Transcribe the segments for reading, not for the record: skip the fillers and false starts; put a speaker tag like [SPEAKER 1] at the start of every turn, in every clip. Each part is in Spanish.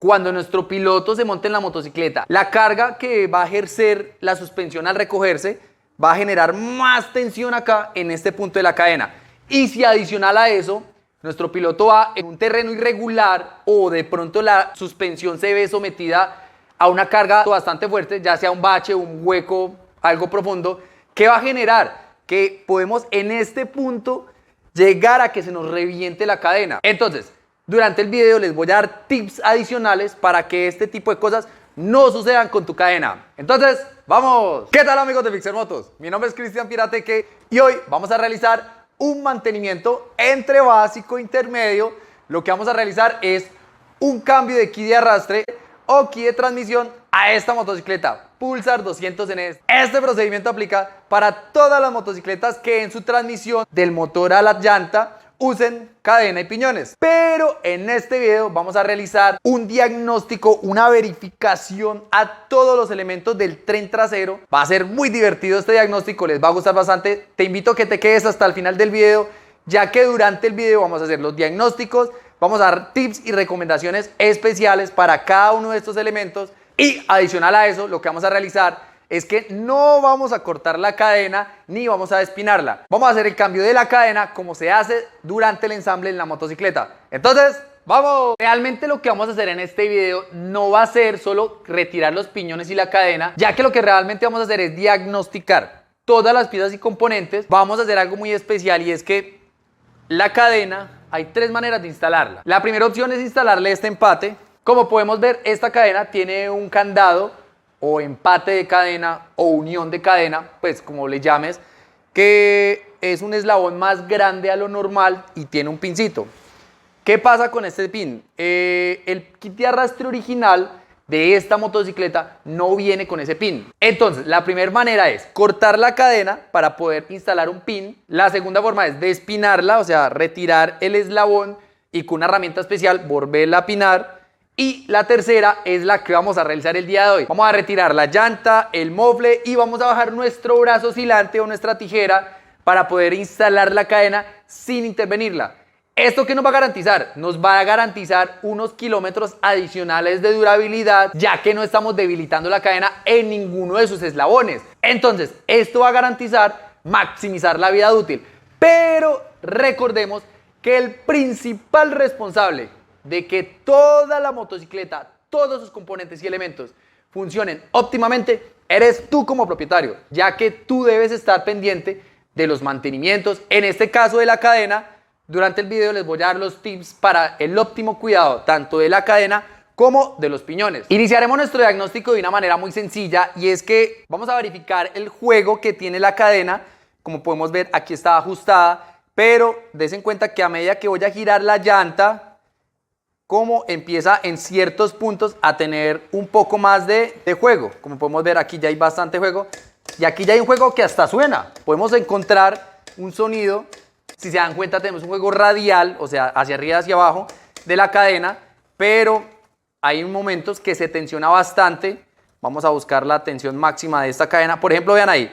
[SPEAKER 1] Cuando nuestro piloto se monte en la motocicleta, la carga que va a ejercer la suspensión al recogerse va a generar más tensión acá en este punto de la cadena. Y si adicional a eso, nuestro piloto va en un terreno irregular o de pronto la suspensión se ve sometida a una carga bastante fuerte, ya sea un bache, un hueco, algo profundo, ¿qué va a generar? Que podemos en este punto llegar a que se nos reviente la cadena. Entonces, durante el video les voy a dar tips adicionales para que este tipo de cosas no sucedan con tu cadena. Entonces, ¡vamos! ¿Qué tal, amigos de Fixer Motos? Mi nombre es Cristian Pirateque y hoy vamos a realizar un mantenimiento entre básico e intermedio. Lo que vamos a realizar es un cambio de ki de arrastre o ki de transmisión a esta motocicleta Pulsar 200 NS. Este procedimiento aplica para todas las motocicletas que en su transmisión del motor a la llanta usen cadena y piñones. Pero en este video vamos a realizar un diagnóstico, una verificación a todos los elementos del tren trasero. Va a ser muy divertido este diagnóstico, les va a gustar bastante. Te invito a que te quedes hasta el final del video, ya que durante el video vamos a hacer los diagnósticos, vamos a dar tips y recomendaciones especiales para cada uno de estos elementos. Y adicional a eso, lo que vamos a realizar es que no vamos a cortar la cadena ni vamos a despinarla. Vamos a hacer el cambio de la cadena como se hace durante el ensamble en la motocicleta. Entonces, ¡vamos! Realmente lo que vamos a hacer en este video no va a ser solo retirar los piñones y la cadena, ya que lo que realmente vamos a hacer es diagnosticar todas las piezas y componentes. Vamos a hacer algo muy especial y es que la cadena, hay tres maneras de instalarla. La primera opción es instalarle este empate. Como podemos ver, esta cadena tiene un candado o empate de cadena o unión de cadena, pues como le llames, que es un eslabón más grande a lo normal y tiene un pincito. ¿Qué pasa con este pin? El kit de arrastre original de esta motocicleta no viene con ese pin. Entonces, la primera manera es cortar la cadena para poder instalar un pin. La segunda forma es despinarla, o sea, retirar el eslabón y con una herramienta especial volverla a pinar. Y la tercera es la que vamos a realizar el día de hoy. Vamos a retirar la llanta, el mofle y vamos a bajar nuestro brazo oscilante o nuestra tijera para poder instalar la cadena sin intervenirla. ¿Esto qué nos va a garantizar? Nos va a garantizar unos kilómetros adicionales de durabilidad, ya que no estamos debilitando la cadena en ninguno de sus eslabones. Entonces, esto va a garantizar maximizar la vida útil. Pero recordemos que el principal responsable de que toda la motocicleta, todos sus componentes y elementos funcionen óptimamente, eres tú como propietario, ya que tú debes estar pendiente de los mantenimientos, en este caso de la cadena. Durante el video les voy a dar los tips para el óptimo cuidado tanto de la cadena como de los piñones. Iniciaremos nuestro diagnóstico de una manera muy sencilla y es que vamos a verificar el juego que tiene la cadena. Como podemos ver, aquí está ajustada, pero des en cuenta que a medida que voy a girar la llanta, como empieza en ciertos puntos a tener un poco más de juego. Como podemos ver, aquí ya hay bastante juego y aquí ya hay un juego que hasta suena. Podemos encontrar un sonido. Si se dan cuenta, tenemos un juego radial, o sea, hacia arriba y hacia abajo de la cadena, pero hay momentos que se tensiona bastante. Vamos a buscar la tensión máxima de esta cadena. Por ejemplo, vean ahí,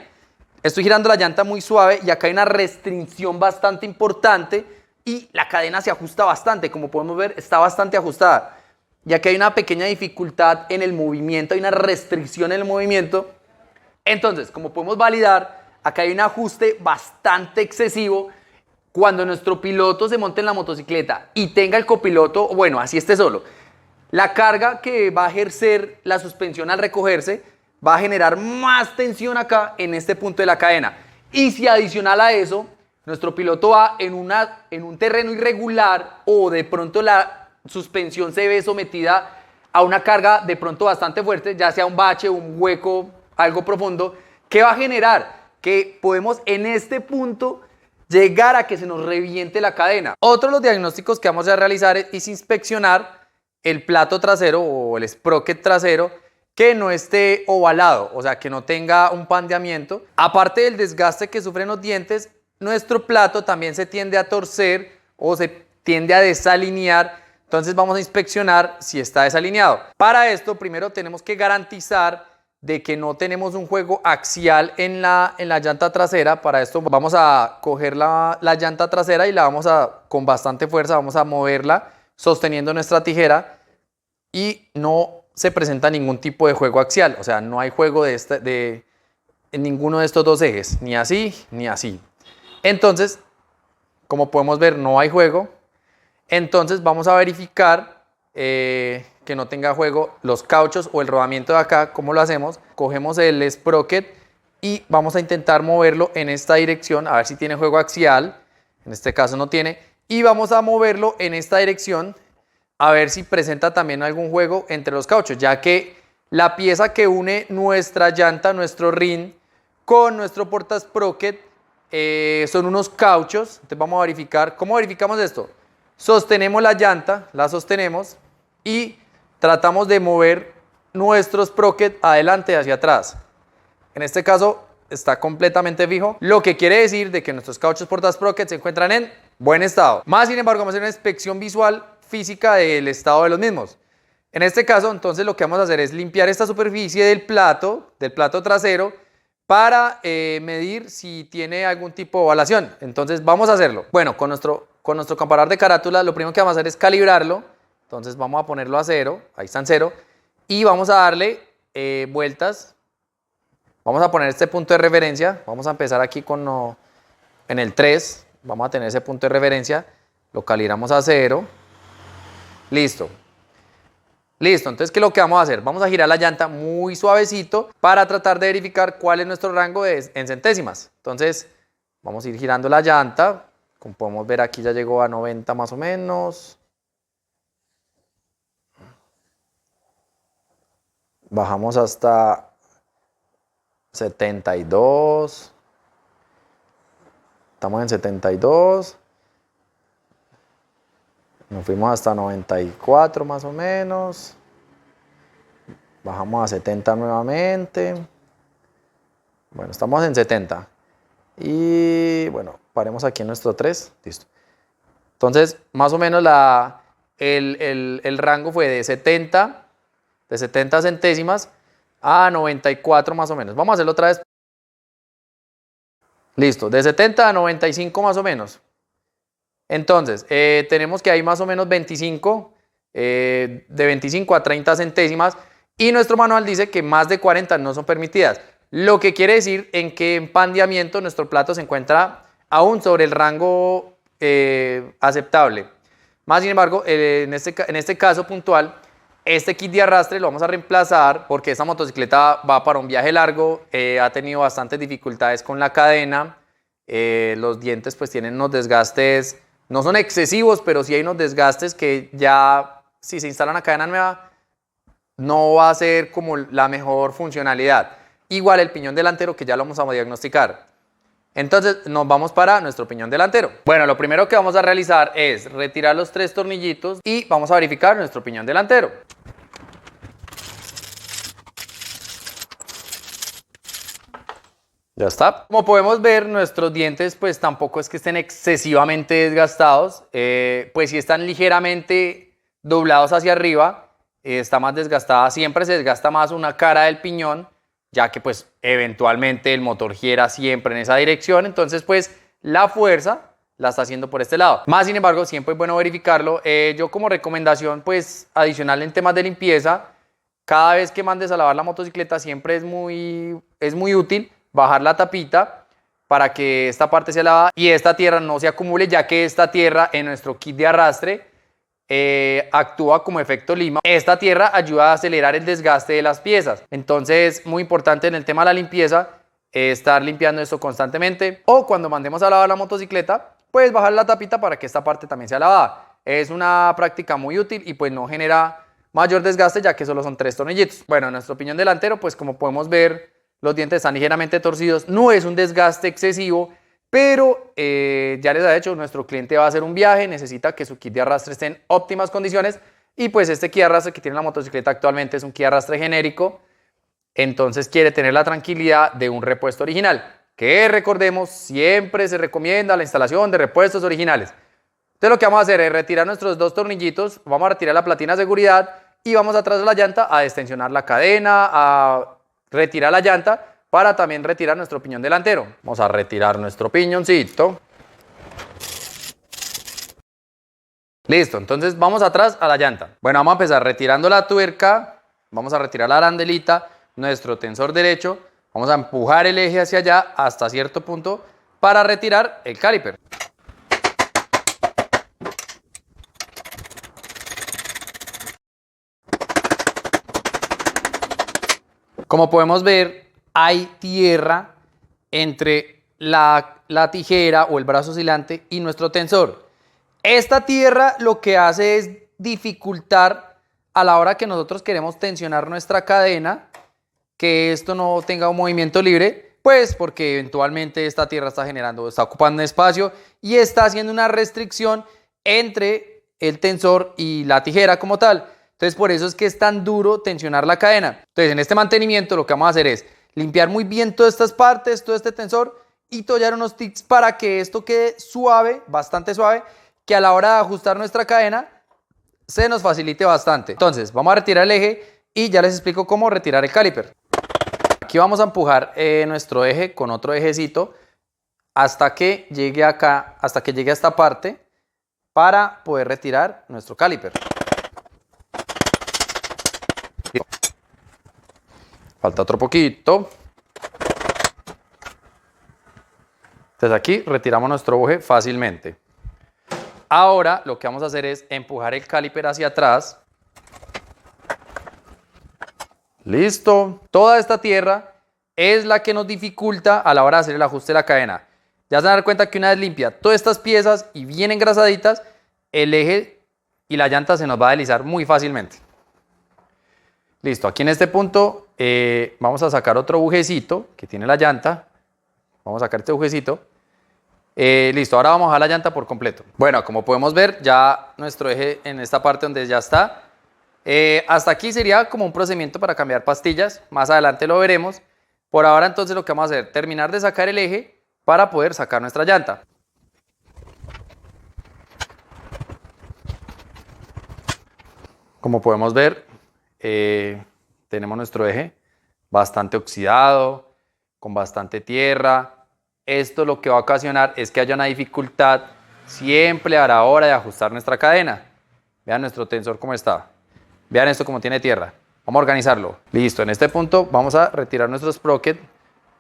[SPEAKER 1] estoy girando la llanta muy suave y acá hay una restricción bastante importante y la cadena se ajusta bastante. Como podemos ver, está bastante ajustada. Y aquí hay una pequeña dificultad en el movimiento, hay una restricción en el movimiento. Entonces, como podemos validar, acá hay un ajuste bastante excesivo. Cuando nuestro piloto se monte en la motocicleta y tenga el copiloto, bueno, así esté solo, la carga que va a ejercer la suspensión al recogerse va a generar más tensión acá en este punto de la cadena. Y si adicional a eso, nuestro piloto va en un terreno irregular o de pronto la suspensión se ve sometida a una carga de pronto bastante fuerte, ya sea un bache, un hueco, algo profundo, ¿qué va a generar? Que podemos en este punto llegar a que se nos reviente la cadena. Otro de los diagnósticos que vamos a realizar es inspeccionar el plato trasero o el sprocket trasero que no esté ovalado, o sea, que no tenga un pandeamiento. Aparte del desgaste que sufren los dientes, nuestro plato también se tiende a torcer o se tiende a desalinear. Entonces vamos a inspeccionar si está desalineado. Para esto, primero tenemos que garantizar de que no tenemos un juego axial en la llanta trasera. Para esto vamos a coger la llanta trasera y la vamos a, con bastante fuerza, vamos a moverla sosteniendo nuestra tijera y no se presenta ningún tipo de juego axial, o sea, no hay juego en ninguno de estos dos ejes, ni así ni así. Entonces, como podemos ver, no hay juego. Entonces vamos a verificar que no tenga juego los cauchos o el rodamiento de acá. ¿Cómo lo hacemos? Cogemos el sprocket y vamos a intentar moverlo en esta dirección, a ver si tiene juego axial. En este caso no tiene. Y vamos a moverlo en esta dirección a ver si presenta también algún juego entre los cauchos, ya que la pieza que une nuestra llanta, nuestro rin, con nuestro portasprocket son unos cauchos. Entonces vamos a verificar. ¿Cómo verificamos esto? Sostenemos la llanta, la sostenemos y tratamos de mover nuestro sprocket adelante hacia atrás. En este caso está completamente fijo, lo que quiere decir de que nuestros cauchos portasprocket se encuentran en buen estado. Más sin embargo, vamos a hacer una inspección visual física del estado de los mismos. En este caso, entonces lo que vamos a hacer es limpiar esta superficie del plato trasero para medir si tiene algún tipo de ovalación. Entonces vamos a hacerlo. Bueno, con nuestro comparador de carátula, lo primero que vamos a hacer es calibrarlo. Entonces vamos a ponerlo a 0, ahí está en 0, y vamos a darle vueltas. Vamos a poner este punto de referencia, vamos a empezar aquí en el 3, vamos a tener ese punto de referencia, lo calibramos a 0, listo. Listo, entonces ¿qué es lo que vamos a hacer? Vamos a girar la llanta muy suavecito para tratar de verificar cuál es nuestro rango en centésimas. Entonces vamos a ir girando la llanta, como podemos ver aquí ya llegó a 90 más o menos. Bajamos hasta 72. Estamos en 72. Nos fuimos hasta 94 más o menos. Bajamos a 70 nuevamente. Bueno, estamos en 70. Y bueno, paremos aquí en nuestro 3. Listo. Entonces, más o menos el rango fue de 70 centésimas a 94 más o menos. Vamos a hacerlo otra vez. Listo, de 70 a 95 más o menos. Entonces, tenemos que hay más o menos 25, de 25 a 30 centésimas, y nuestro manual dice que más de 40 no son permitidas, lo que quiere decir en que en pandeamiento nuestro plato se encuentra aún sobre el rango aceptable. Más sin embargo, en este caso puntual, este kit de arrastre lo vamos a reemplazar porque esta motocicleta va para un viaje largo, ha tenido bastantes dificultades con la cadena, los dientes pues tienen unos desgastes. No son excesivos, pero sí hay unos desgastes que ya, si se instala una cadena nueva, no va a ser como la mejor funcionalidad. Igual el piñón delantero, que ya lo vamos a diagnosticar. Entonces nos vamos para nuestro piñón delantero. Bueno, lo primero que vamos a realizar es retirar los 3 tornillitos y vamos a verificar nuestro piñón delantero. Ya está. Como podemos ver, nuestros dientes pues tampoco es que estén excesivamente desgastados, pues sí están ligeramente doblados hacia arriba, está más desgastada, siempre se desgasta más una cara del piñón, ya que pues eventualmente el motor gira siempre en esa dirección, entonces pues la fuerza la está haciendo por este lado. Más sin embargo, siempre es bueno verificarlo. Yo como recomendación pues adicional en temas de limpieza, cada vez que mandes a lavar la motocicleta siempre es muy útil bajar la tapita para que esta parte sea lavada y esta tierra no se acumule, ya que esta tierra en nuestro kit de arrastre actúa como efecto lima. Esta tierra ayuda a acelerar el desgaste de las piezas. Entonces, muy importante en el tema de la limpieza, estar limpiando esto constantemente, o cuando mandemos a lavar la motocicleta, pues bajar la tapita para que esta parte también sea lavada. Es una práctica muy útil y pues no genera mayor desgaste, ya que solo son 3 tornillitos. Bueno, nuestro piñón delantero, pues como podemos ver, los dientes están ligeramente torcidos, no es un desgaste excesivo, pero ya les ha dicho, nuestro cliente va a hacer un viaje, necesita que su kit de arrastre esté en óptimas condiciones, y pues este kit de arrastre que tiene la motocicleta actualmente es un kit de arrastre genérico, entonces quiere tener la tranquilidad de un repuesto original, que recordemos, siempre se recomienda la instalación de repuestos originales. Entonces lo que vamos a hacer es retirar nuestros 2 tornillitos, vamos a retirar la platina de seguridad y vamos atrás de la llanta a destensionar la cadena, a retirar la llanta para también retirar nuestro piñón delantero. Vamos a retirar nuestro piñoncito. Listo, entonces vamos atrás a la llanta. Bueno, vamos a empezar retirando la tuerca, vamos a retirar la arandelita, nuestro tensor derecho, vamos a empujar el eje hacia allá hasta cierto punto para retirar el caliper. Como podemos ver, hay tierra entre la tijera o el brazo oscilante y nuestro tensor. Esta tierra lo que hace es dificultar a la hora que nosotros queremos tensionar nuestra cadena, que esto no tenga un movimiento libre, pues porque eventualmente esta tierra está ocupando un espacio y está haciendo una restricción entre el tensor y la tijera como tal. Entonces por eso es que es tan duro tensionar la cadena. Entonces en este mantenimiento lo que vamos a hacer es limpiar muy bien todas estas partes, todo este tensor y tollar unos tips para que esto quede suave, bastante suave, que a la hora de ajustar nuestra cadena se nos facilite bastante. Entonces vamos a retirar el eje y ya les explico cómo retirar el caliper. Aquí vamos a empujar nuestro eje con otro ejecito hasta que llegue acá, hasta que llegue a esta parte para poder retirar nuestro caliper. Falta otro poquito. Entonces aquí retiramos nuestro buje fácilmente. Ahora lo que vamos a hacer es empujar el caliper hacia atrás. Listo. Toda esta tierra es la que nos dificulta a la hora de hacer el ajuste de la cadena. Ya se van a dar cuenta que una vez limpia todas estas piezas y bien engrasaditas, el eje y la llanta se nos va a deslizar muy fácilmente. Listo. Aquí en este punto vamos a sacar otro bujecito que tiene la llanta. Vamos a sacar este bujecito. Listo, ahora vamos a la llanta por completo. Bueno, como podemos ver, ya nuestro eje en esta parte donde ya está. Hasta aquí sería como un procedimiento para cambiar pastillas. Más adelante lo veremos. Por ahora entonces lo que vamos a hacer, terminar de sacar el eje para poder sacar nuestra llanta. Como podemos ver, tenemos nuestro eje bastante oxidado, con bastante tierra. Esto lo que va a ocasionar es que haya una dificultad siempre a la hora de ajustar nuestra cadena. Vean nuestro tensor cómo está. Vean esto como tiene tierra. Vamos a organizarlo. Listo, en este punto vamos a retirar nuestro sprocket.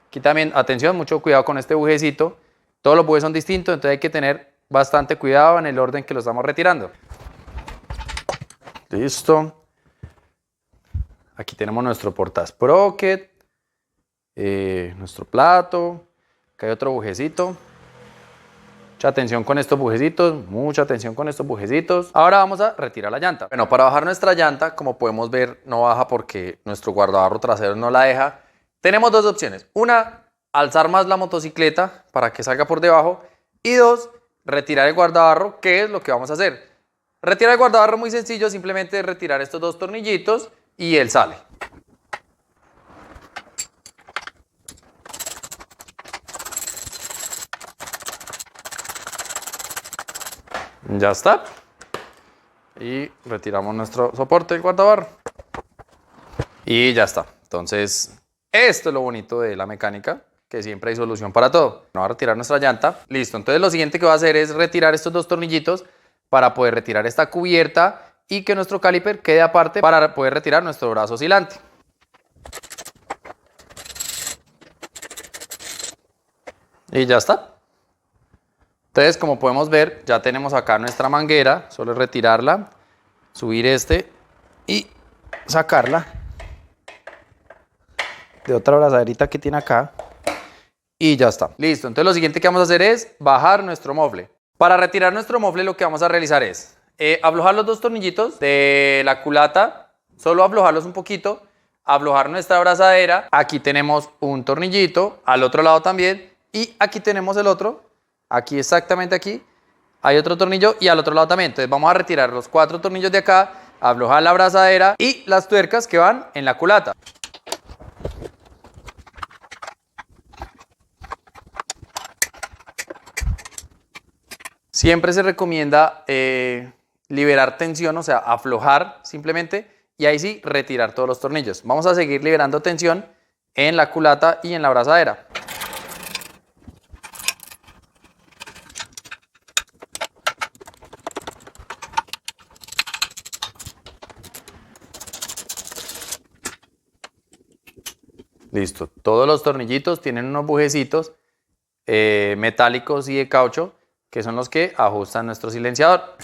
[SPEAKER 1] Aquí también, atención, mucho cuidado con este bujecito. Todos los bujes son distintos, entonces hay que tener bastante cuidado en el orden que lo estamos retirando. Listo. Aquí tenemos nuestro portasprocket, nuestro plato. Acá hay otro bujecito. Mucha atención con estos bujecitos, mucha atención con estos bujecitos. Ahora vamos a retirar la llanta. Bueno, para bajar nuestra llanta, como podemos ver, no baja porque nuestro guardabarro trasero no la deja. Tenemos dos opciones. Una, alzar más la motocicleta para que salga por debajo. Y dos, retirar el guardabarro, que es lo que vamos a hacer. Retirar el guardabarro muy sencillo, simplemente retirar estos dos tornillitos y él sale. Ya está. Y retiramos nuestro soporte del guardabarro. Y ya está. Entonces, esto es lo bonito de la mecánica, que siempre hay solución para todo. Vamos a retirar nuestra llanta. Listo. Entonces lo siguiente que voy a hacer es retirar estos dos tornillitos para poder retirar esta cubierta y que nuestro caliper quede aparte para poder retirar nuestro brazo oscilante. Y ya está. Entonces, como podemos ver, ya tenemos acá nuestra manguera. Solo es retirarla, subir y sacarla de otra abrazaderita que tiene acá. Y ya está. Listo. Entonces lo siguiente que vamos a hacer es bajar nuestro mofle. Para retirar nuestro mofle lo que vamos a realizar es aflojar los dos tornillitos de la culata. Solo aflojarlos un poquito. Aflojar nuestra abrazadera. Aquí tenemos un tornillito. Al otro lado también. Y aquí tenemos el otro. Aquí, exactamente aquí, hay otro tornillo y al otro lado también. Entonces vamos a retirar los 4 tornillos de acá, aflojar la abrazadera y las tuercas que van en la culata. Siempre se recomienda liberar tensión, o sea, aflojar simplemente y ahí sí retirar todos los tornillos. Vamos a seguir liberando tensión en la culata y en la abrazadera. Listo. Todos los tornillitos tienen unos bujecitos metálicos y de caucho que son los que ajustan nuestro silenciador.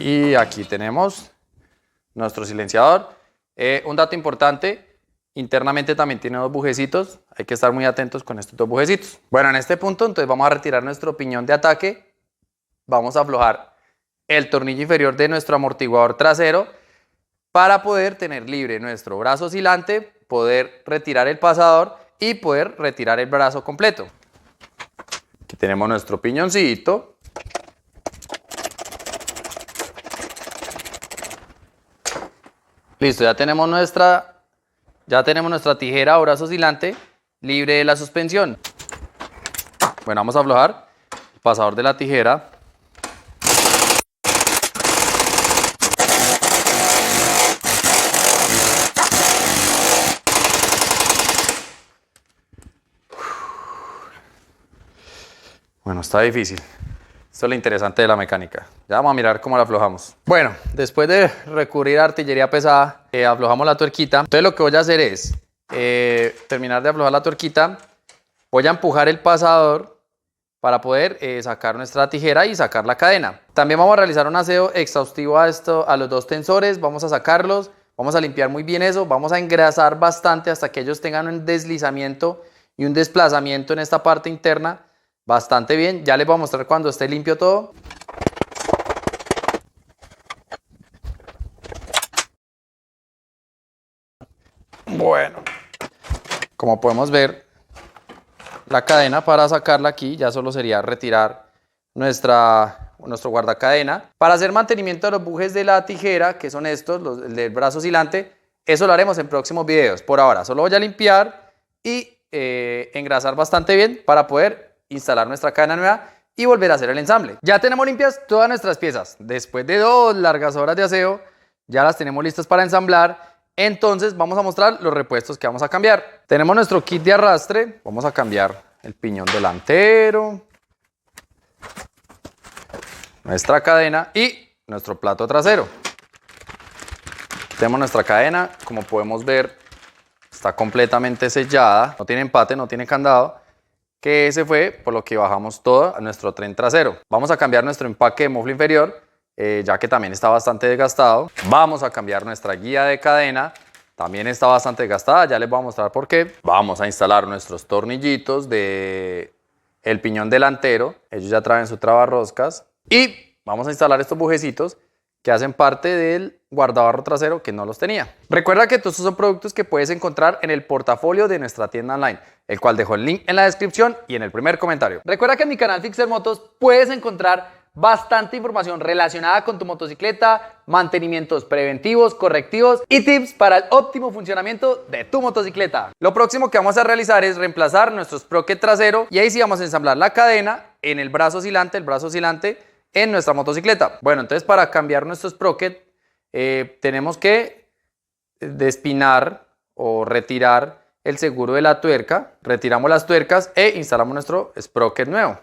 [SPEAKER 1] Y aquí tenemos nuestro silenciador. Un dato importante, internamente también tiene dos bujecitos. Hay que estar muy atentos con estos dos bujecitos. Bueno, en este punto entonces vamos a retirar nuestro piñón de ataque. Vamos a aflojar el tornillo inferior de nuestro amortiguador trasero para poder tener libre nuestro brazo oscilante, poder retirar el pasador y poder retirar el brazo completo. Aquí tenemos nuestro piñoncito. Listo, ya tenemos nuestra tijera o brazo oscilante libre de la suspensión. Bueno, vamos a aflojar el pasador de la tijera. Bueno, está difícil. Esto es lo interesante de la mecánica. Ya vamos a mirar cómo la aflojamos. Bueno, después de recurrir a artillería pesada, aflojamos la tuerquita. Entonces lo que voy a hacer es terminar de aflojar la tuerquita. Voy a empujar el pasador para poder sacar nuestra tijera y sacar la cadena. También vamos a realizar un aseo exhaustivo a los dos tensores. Vamos a sacarlos, vamos a limpiar muy bien eso. Vamos a engrasar bastante hasta que ellos tengan un deslizamiento y un desplazamiento en esta parte interna. Bastante bien, ya les voy a mostrar cuando esté limpio todo. Bueno, como podemos ver, la cadena para sacarla aquí ya solo sería retirar nuestro guardacadena. Para hacer mantenimiento de los bujes de la tijera, que son estos, el del brazo oscilante, eso lo haremos en próximos videos. Por ahora, solo voy a limpiar y engrasar bastante bien para poder instalar nuestra cadena nueva y volver a hacer el ensamble. Ya tenemos limpias todas nuestras piezas. Después de 2 largas horas de aseo, ya las tenemos listas para ensamblar. Entonces vamos a mostrar los repuestos que vamos a cambiar. Tenemos nuestro kit de arrastre. Vamos a cambiar el piñón delantero, nuestra cadena y nuestro plato trasero. Tenemos nuestra cadena, como podemos ver, está completamente sellada. No tiene empate, no tiene candado, que ese fue por lo que bajamos todo a nuestro tren trasero. Vamos a cambiar nuestro empaque de mofle inferior, ya que también está bastante desgastado. Vamos a cambiar nuestra guía de cadena, también está bastante desgastada, ya les voy a mostrar por qué. Vamos a instalar nuestros tornillitos del piñón delantero, ellos ya traen su trabarroscas. Y vamos a instalar estos bujecitos que hacen parte del guardabarro trasero que no los tenía. Recuerda que todos estos son productos que puedes encontrar en el portafolio de nuestra tienda online, el cual dejo el link en la descripción y en el primer comentario. Recuerda que en mi canal Fixer Motos puedes encontrar bastante información relacionada con tu motocicleta, mantenimientos preventivos, correctivos y tips para el óptimo funcionamiento de tu motocicleta. Lo próximo que vamos a realizar es reemplazar nuestro sprocket trasero y ahí sí vamos a ensamblar la cadena en el brazo oscilante en nuestra motocicleta. Bueno, entonces para cambiar nuestro sprocket tenemos que despinar o retirar el seguro de la tuerca. Retiramos las tuercas e instalamos nuestro sprocket nuevo.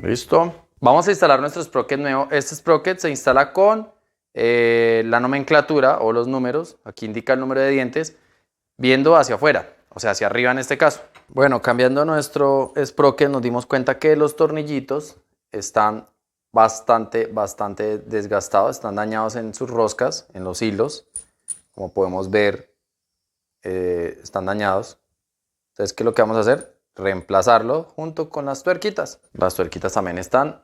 [SPEAKER 1] Listo. Vamos a instalar nuestro sprocket nuevo. Este sprocket se instala con la nomenclatura o los números. Aquí indica el número de dientes viendo hacia afuera, o sea, hacia arriba en este caso. Bueno, cambiando nuestro sprocket nos dimos cuenta que los tornillitos están bastante desgastados, están dañados en sus roscas, en los hilos. Como podemos ver, están dañados. Entonces, ¿qué es lo que vamos a hacer? Reemplazarlo junto con las tuerquitas. Las tuerquitas también están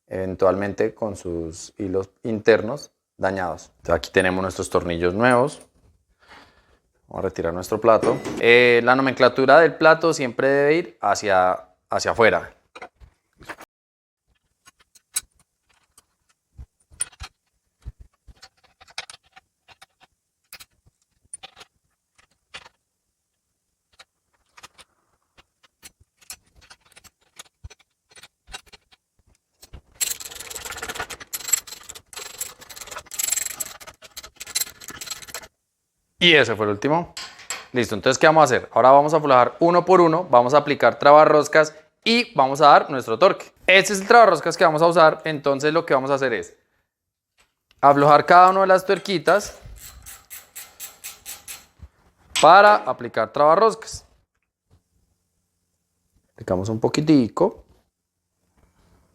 [SPEAKER 1] eventualmente con sus hilos internos dañados. Entonces aquí tenemos nuestros tornillos nuevos. Vamos a retirar nuestro plato. La nomenclatura del plato siempre debe ir hacia afuera. Y ese fue el último. Listo, entonces ¿qué vamos a hacer? Ahora vamos a aflojar uno por uno, vamos a aplicar trabarroscas y vamos a dar nuestro torque. Este es el trabarroscas que vamos a usar, entonces lo que vamos a hacer es aflojar cada una de las tuerquitas para aplicar trabarroscas. Aplicamos un poquitico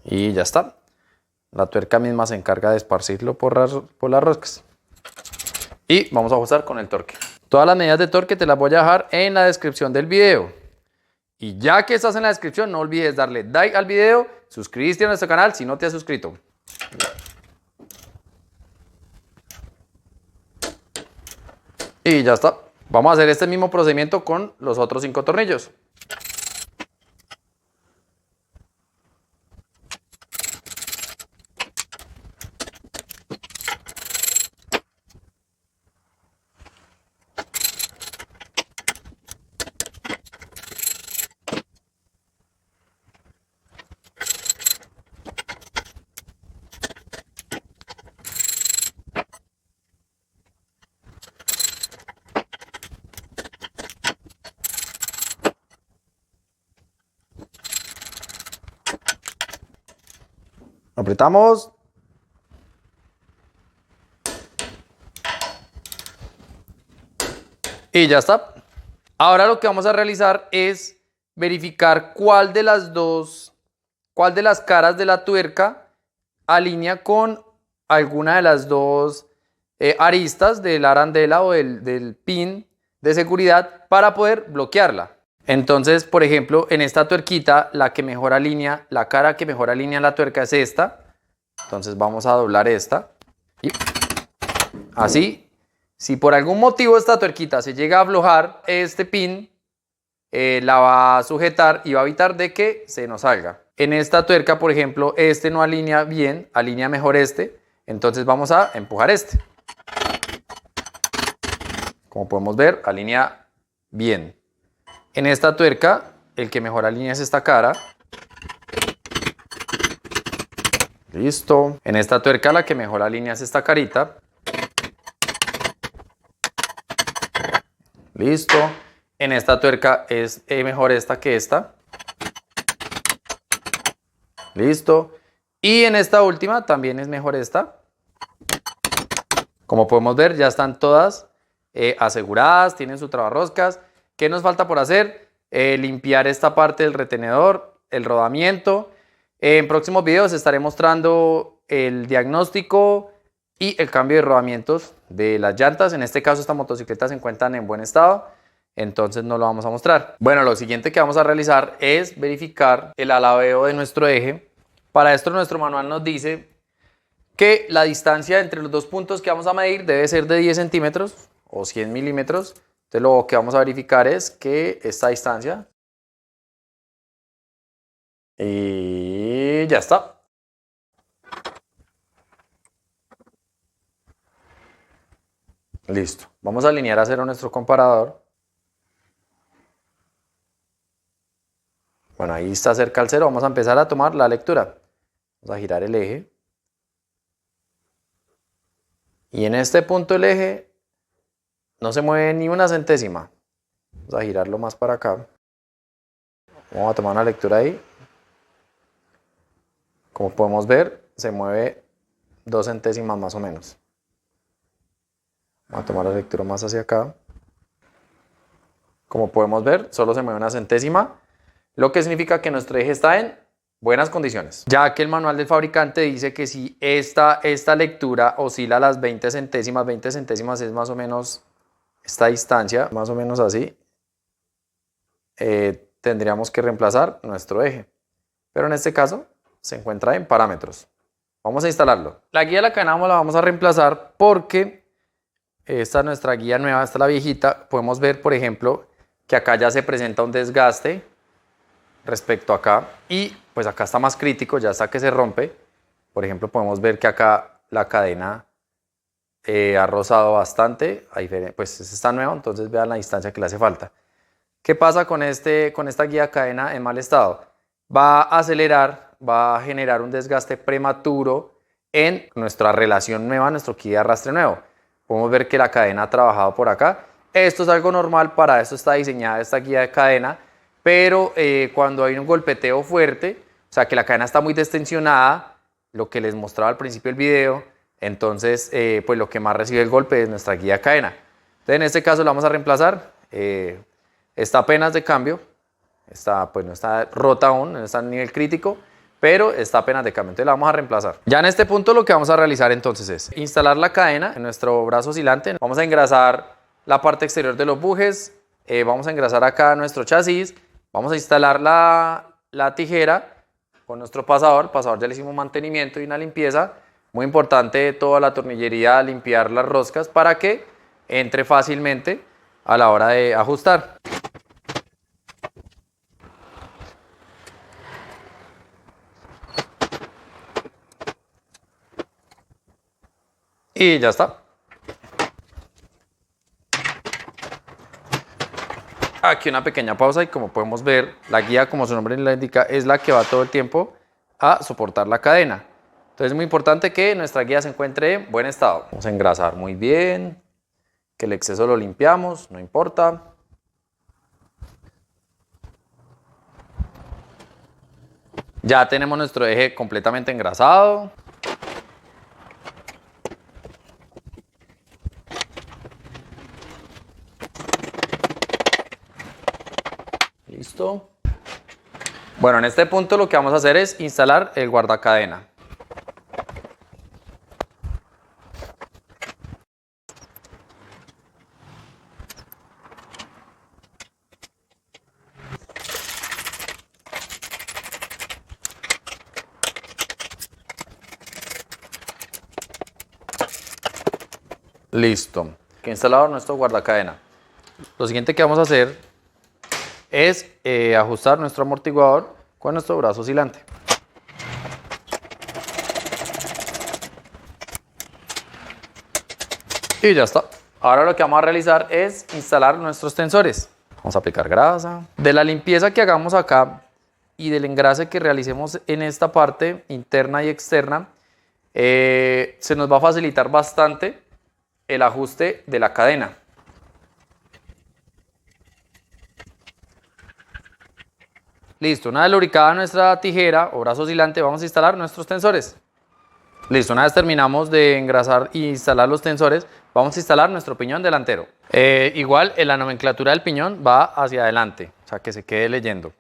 [SPEAKER 1] y ya está. La tuerca misma se encarga de esparcirlo por las roscas. Y vamos a ajustar con el torque. Todas las medidas de torque te las voy a dejar en la descripción del video. Y ya que estás en la descripción, no olvides darle like al video, suscribirte a nuestro canal si no te has suscrito. Y ya está. Vamos a hacer este mismo procedimiento con los otros 5 tornillos. Apretamos. Y ya está. Ahora lo que vamos a realizar es verificar cuál de las caras de la tuerca alinea con alguna de las dos aristas de la arandela o del pin de seguridad para poder bloquearla. Entonces, por ejemplo, en esta tuerquita, la cara que mejor alinea la tuerca es esta. Entonces vamos a doblar esta. Y así, si por algún motivo esta tuerquita se llega a aflojar, este pin la va a sujetar y va a evitar de que se nos salga. En esta tuerca, por ejemplo, este no alinea bien, alinea mejor este. Entonces vamos a empujar este. Como podemos ver, alinea bien. En esta tuerca, el que mejor alinea es esta cara. Listo. En esta tuerca, la que mejor alinea es esta carita. Listo. En esta tuerca es mejor esta que esta. Listo. Y en esta última también es mejor esta. Como podemos ver, ya están todas aseguradas, tienen su trabarroscas. ¿Qué nos falta por hacer? Limpiar esta parte del retenedor, el rodamiento. En próximos videos estaré mostrando el diagnóstico y el cambio de rodamientos de las llantas. En este caso, esta motocicleta se encuentra en buen estado, entonces no lo vamos a mostrar. Bueno, lo siguiente que vamos a realizar es verificar el alabeo de nuestro eje. Para esto nuestro manual nos dice que la distancia entre los dos puntos que vamos a medir debe ser de 10 centímetros o 100 milímetros. Entonces lo que vamos a verificar es que esta distancia, y ya está. Listo. Vamos a alinear a cero nuestro comparador. Bueno, ahí está cerca al cero. Vamos a empezar a tomar la lectura. Vamos a girar el eje. Y en este punto el eje no se mueve ni una centésima. Vamos a girarlo más para acá. Vamos a tomar una lectura ahí. Como podemos ver, se mueve 2 centésimas más o menos. Vamos a tomar la lectura más hacia acá. Como podemos ver, solo se mueve 1 centésima, lo que significa que nuestro eje está en buenas condiciones. Ya que el manual del fabricante dice que si esta lectura oscila a las 20 centésimas es más o menos esta distancia, más o menos así, tendríamos que reemplazar nuestro eje. Pero en este caso se encuentra en parámetros. Vamos a instalarlo. La guía de la cadena la vamos a reemplazar porque esta es nuestra guía nueva, esta es la viejita. Podemos ver, por ejemplo, que acá ya se presenta un desgaste respecto a acá y pues acá está más crítico, ya está que se rompe. Por ejemplo, podemos ver que acá la cadena ha rozado bastante, pues esta está nueva, entonces vean la distancia que le hace falta. ¿Qué pasa con esta guía de cadena en mal estado? Va a acelerar, va a generar un desgaste prematuro en nuestra relación nueva, nuestro kit de arrastre nuevo. Podemos ver que la cadena ha trabajado por acá. Esto es algo normal, para eso está diseñada esta guía de cadena, pero cuando hay un golpeteo fuerte, o sea que la cadena está muy destensionada, lo que les mostraba al principio del video, entonces pues lo que más recibe el golpe es nuestra guía de cadena. Entonces en este caso la vamos a reemplazar, está apenas de cambio, pues no está rota aún, no está en nivel crítico, pero está apenas de cambio, entonces la vamos a reemplazar. Ya en este punto lo que vamos a realizar entonces es instalar la cadena en nuestro brazo oscilante. Vamos a engrasar la parte exterior de los bujes, vamos a engrasar acá nuestro chasis, vamos a instalar la tijera con nuestro pasador. El pasador ya le hicimos mantenimiento y una limpieza. Muy importante toda la tornillería, limpiar las roscas para que entre fácilmente a la hora de ajustar. Y ya está. Aquí una pequeña pausa y como podemos ver, la guía, como su nombre le indica, es la que va todo el tiempo a soportar la cadena. Entonces es muy importante que nuestra guía se encuentre en buen estado. Vamos a engrasar muy bien, que el exceso lo limpiamos, no importa. Ya tenemos nuestro eje completamente engrasado. Listo. Bueno, en este punto lo que vamos a hacer es instalar el guardacadena. Listo. Aquí instalado nuestro guardacadena. Lo siguiente que vamos a hacer es ajustar nuestro amortiguador con nuestro brazo oscilante. Y ya está. Ahora lo que vamos a realizar es instalar nuestros tensores. Vamos a aplicar grasa. De la limpieza que hagamos acá y del engrase que realicemos en esta parte interna y externa, se nos va a facilitar bastante el ajuste de la cadena. Listo, una vez lubricada nuestra tijera o brazo oscilante, vamos a instalar nuestros tensores. Listo, una vez terminamos de engrasar e instalar los tensores, vamos a instalar nuestro piñón delantero. Igual, en la nomenclatura del piñón va hacia adelante, o sea que se quede leyendo.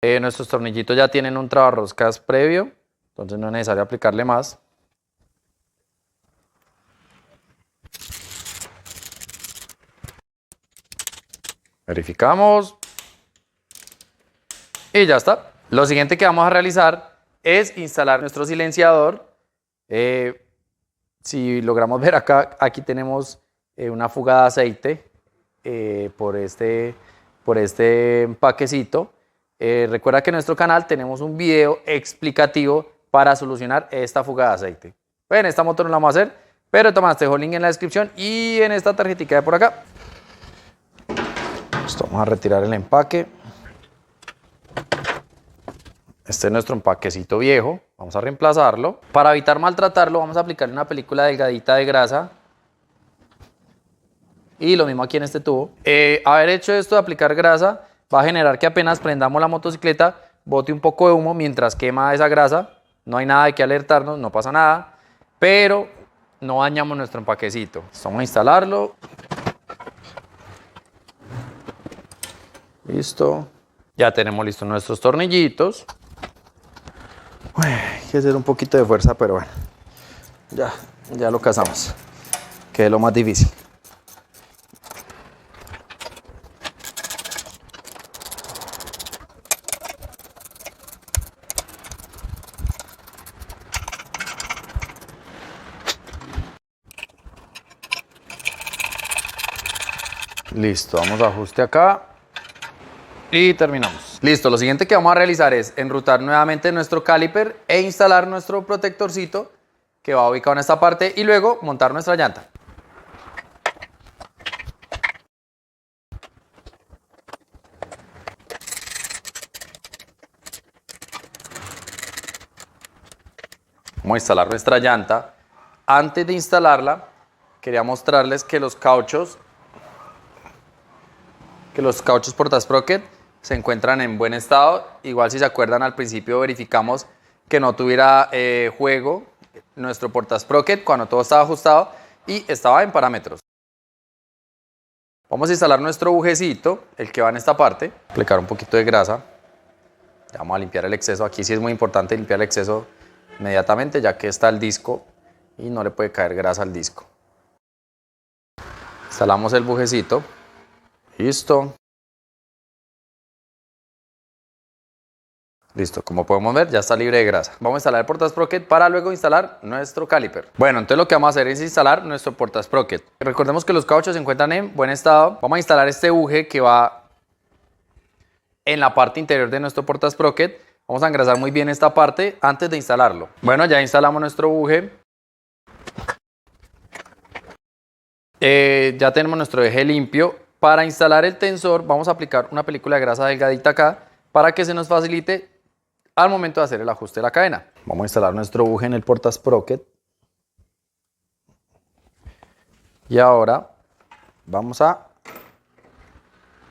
[SPEAKER 1] Nuestros tornillitos ya tienen un trabarroscas previo, entonces no es necesario aplicarle más. Verificamos y ya está. Lo siguiente que vamos a realizar es instalar nuestro silenciador. Si logramos ver acá, aquí tenemos una fuga de aceite por este empaquecito. Recuerda que en nuestro canal tenemos un video explicativo para solucionar esta fuga de aceite. En esta moto no la vamos a hacer, pero te dejo el link en la descripción y en esta tarjetita de por acá. Listo, vamos a retirar el empaque. Este es nuestro empaquecito viejo, vamos a reemplazarlo. Para evitar maltratarlo vamos a aplicarle una película delgadita de grasa. Y lo mismo aquí en este tubo. Haber hecho esto de aplicar grasa va a generar que apenas prendamos la motocicleta bote un poco de humo mientras quema esa grasa. No hay nada de que alertarnos, no pasa nada, pero no dañamos nuestro empaquecito. Vamos a instalarlo. Listo. Ya tenemos listos nuestros tornillitos. Hay que hacer un poquito de fuerza, pero bueno, ya lo cazamos, que es lo más difícil. Listo, vamos a ajuste acá y terminamos. Listo, lo siguiente que vamos a realizar es enrutar nuevamente nuestro caliper e instalar nuestro protectorcito que va ubicado en esta parte y luego montar nuestra llanta. Vamos a instalar nuestra llanta. Antes de instalarla, quería mostrarles que los cauchos portasprocket se encuentran en buen estado. Igual si se acuerdan al principio verificamos que no tuviera juego nuestro portasprocket cuando todo estaba ajustado y estaba en parámetros. Vamos a instalar nuestro bujecito, el que va en esta parte, aplicar un poquito de grasa. Ya vamos a limpiar el exceso. Aquí sí es muy importante limpiar el exceso inmediatamente ya que está el disco y no le puede caer grasa al disco. Instalamos el bujecito. Listo. Listo, como podemos ver ya está libre de grasa. Vamos a instalar el portasprocket para luego instalar nuestro caliper. Bueno, entonces lo que vamos a hacer es instalar nuestro portasprocket. Recordemos que los cauchos se encuentran en buen estado. Vamos a instalar este buje que va en la parte interior de nuestro portasprocket. Vamos a engrasar muy bien esta parte antes de instalarlo. Bueno, ya instalamos nuestro buje. Ya tenemos nuestro eje limpio. Para instalar el tensor vamos a aplicar una película de grasa delgadita acá para que se nos facilite al momento de hacer el ajuste de la cadena. Vamos a instalar nuestro buje en el portasprocket. Y ahora vamos a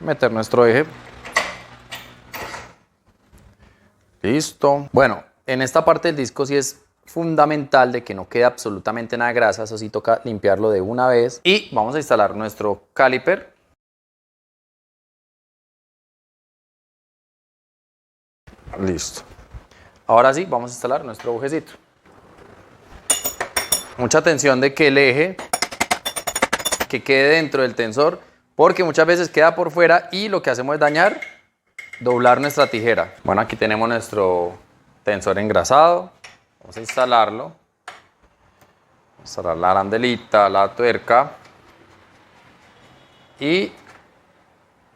[SPEAKER 1] meter nuestro eje. Listo. Bueno, en esta parte del disco sí es fundamental de que no quede absolutamente nada de grasa. Eso sí toca limpiarlo de una vez. Y vamos a instalar nuestro caliper. Listo. Ahora sí, vamos a instalar nuestro bujecito. Mucha atención de que el eje que quede dentro del tensor, porque muchas veces queda por fuera y lo que hacemos es doblar nuestra tijera. Bueno, aquí tenemos nuestro tensor engrasado. Vamos a instalarlo. Instalar la arandelita, la tuerca. Y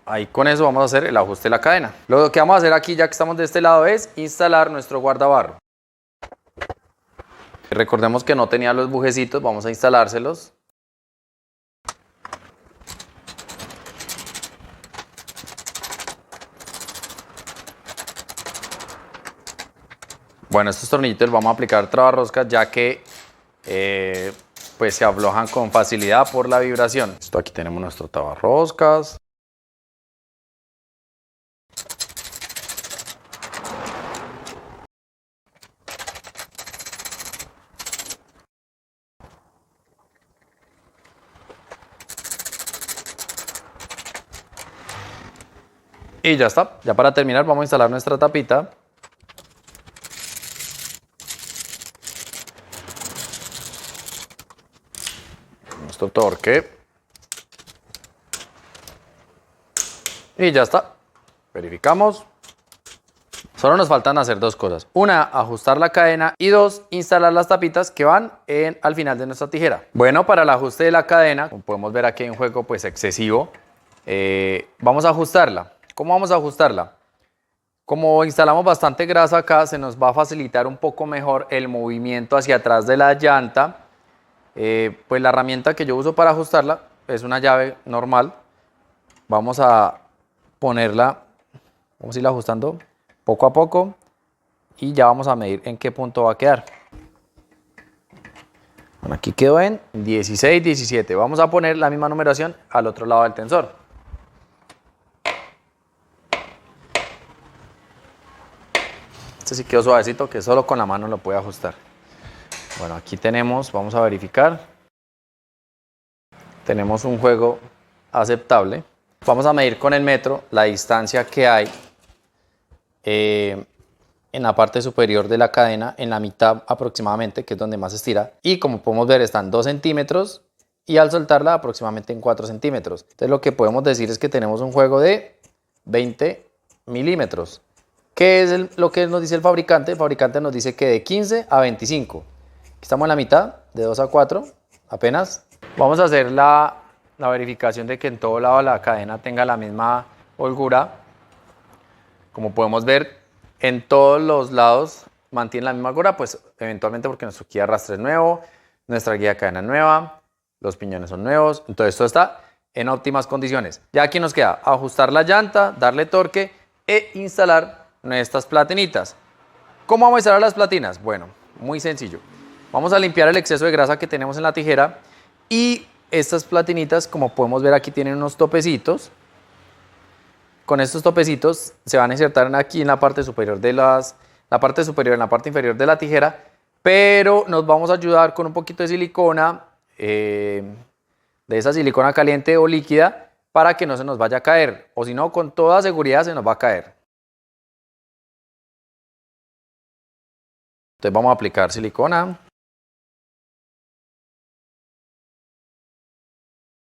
[SPEAKER 1] ahí con eso vamos a hacer el ajuste de la cadena. Lo que vamos a hacer aquí, ya que estamos de este lado, es instalar nuestro guardabarro. Recordemos que no tenía los bujecitos, vamos a instalárselos. Bueno, estos tornillitos los vamos a aplicar trabarroscas ya que pues se aflojan con facilidad por la vibración. Esto aquí tenemos nuestro taparroscas. Y ya está. Ya para terminar vamos a instalar nuestra tapita. Nuestro torque. Y ya está. Verificamos. Solo nos faltan hacer dos cosas. Una, ajustar la cadena y dos, instalar las tapitas que van al final de nuestra tijera. Bueno, para el ajuste de la cadena, como podemos ver aquí hay un juego pues excesivo, vamos a ajustarla. ¿Cómo vamos a ajustarla? Como instalamos bastante grasa acá, se nos va a facilitar un poco mejor el movimiento hacia atrás de la llanta. Pues la herramienta que yo uso para ajustarla es una llave normal. Vamos a ponerla, vamos a irla ajustando poco a poco y ya vamos a medir en qué punto va a quedar. Bueno, aquí quedó en 16, 17. Vamos a poner la misma numeración al otro lado del tensor. Este sí quedó suavecito, que solo con la mano lo puede ajustar. Bueno, aquí tenemos, vamos a verificar. Tenemos un juego aceptable. Vamos a medir con el metro la distancia que hay en la parte superior de la cadena, en la mitad aproximadamente, que es donde más se estira. Y como podemos ver están 2 centímetros y al soltarla aproximadamente en 4 centímetros. Entonces lo que podemos decir es que tenemos un juego de 20 milímetros. ¿Qué es lo que nos dice el fabricante? El fabricante nos dice que de 15 a 25. Estamos en la mitad, de 2 a 4 apenas. Vamos a hacer la la verificación de que en todo lado la cadena tenga la misma holgura. Como podemos ver, en todos los lados mantiene la misma holgura, pues eventualmente porque nuestro guía de arrastre es nuevo, nuestra guía de cadena es nueva, los piñones son nuevos, entonces todo está en óptimas condiciones. Ya aquí nos queda ajustar la llanta, darle torque e instalar nuestras platinitas. ¿Cómo vamos a instalar las platinas? Bueno, muy sencillo. Vamos a limpiar el exceso de grasa que tenemos en la tijera y estas platinitas, como podemos ver aquí, tienen unos topecitos. Con estos topecitos se van a insertar aquí en la parte superior en la parte inferior de la tijera, pero nos vamos a ayudar con un poquito de silicona, de esa silicona caliente o líquida, para que no se nos vaya a caer, o si no, con toda seguridad se nos va a caer. Entonces vamos a aplicar silicona.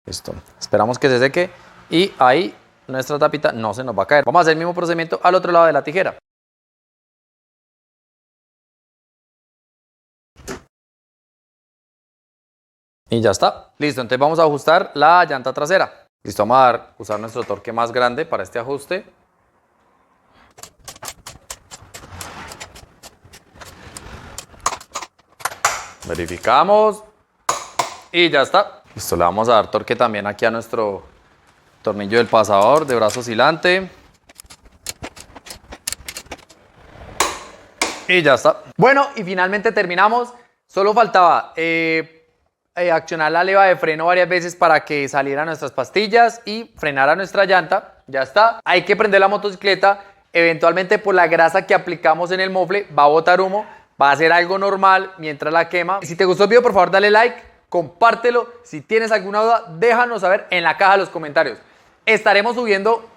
[SPEAKER 1] Listo. Esperamos que se seque y ahí nuestra tapita no se nos va a caer. Vamos a hacer el mismo procedimiento al otro lado de la tijera. Y ya está. Listo, entonces vamos a ajustar la llanta trasera. Listo, vamos a usar nuestro torque más grande para este ajuste. Verificamos y ya está. Listo, le vamos a dar torque también aquí a nuestro tornillo del pasador de brazo oscilante. Y ya está. Bueno, y finalmente terminamos. Solo faltaba accionar la leva de freno varias veces para que salieran nuestras pastillas y frenara nuestra llanta. Ya está. Hay que prender la motocicleta. Eventualmente por la grasa que aplicamos en el mofle va a botar humo. Va a ser algo normal mientras la quema. Si te gustó el video, por favor dale like, compártelo. Si tienes alguna duda, déjanos saber en la caja de los comentarios. Estaremos subiendo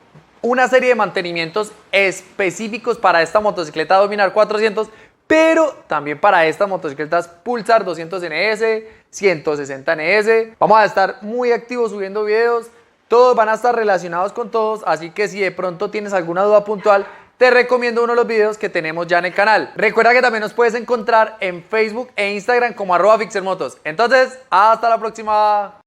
[SPEAKER 1] una serie de mantenimientos específicos para esta motocicleta Dominar 400, pero también para estas motocicletas Pulsar 200 NS, 160 NS. Vamos a estar muy activos subiendo videos. Todos van a estar relacionados con todos, así que si de pronto tienes alguna duda puntual, te recomiendo uno de los videos que tenemos ya en el canal. Recuerda que también nos puedes encontrar en Facebook e Instagram como @fixermotos. Entonces, hasta la próxima.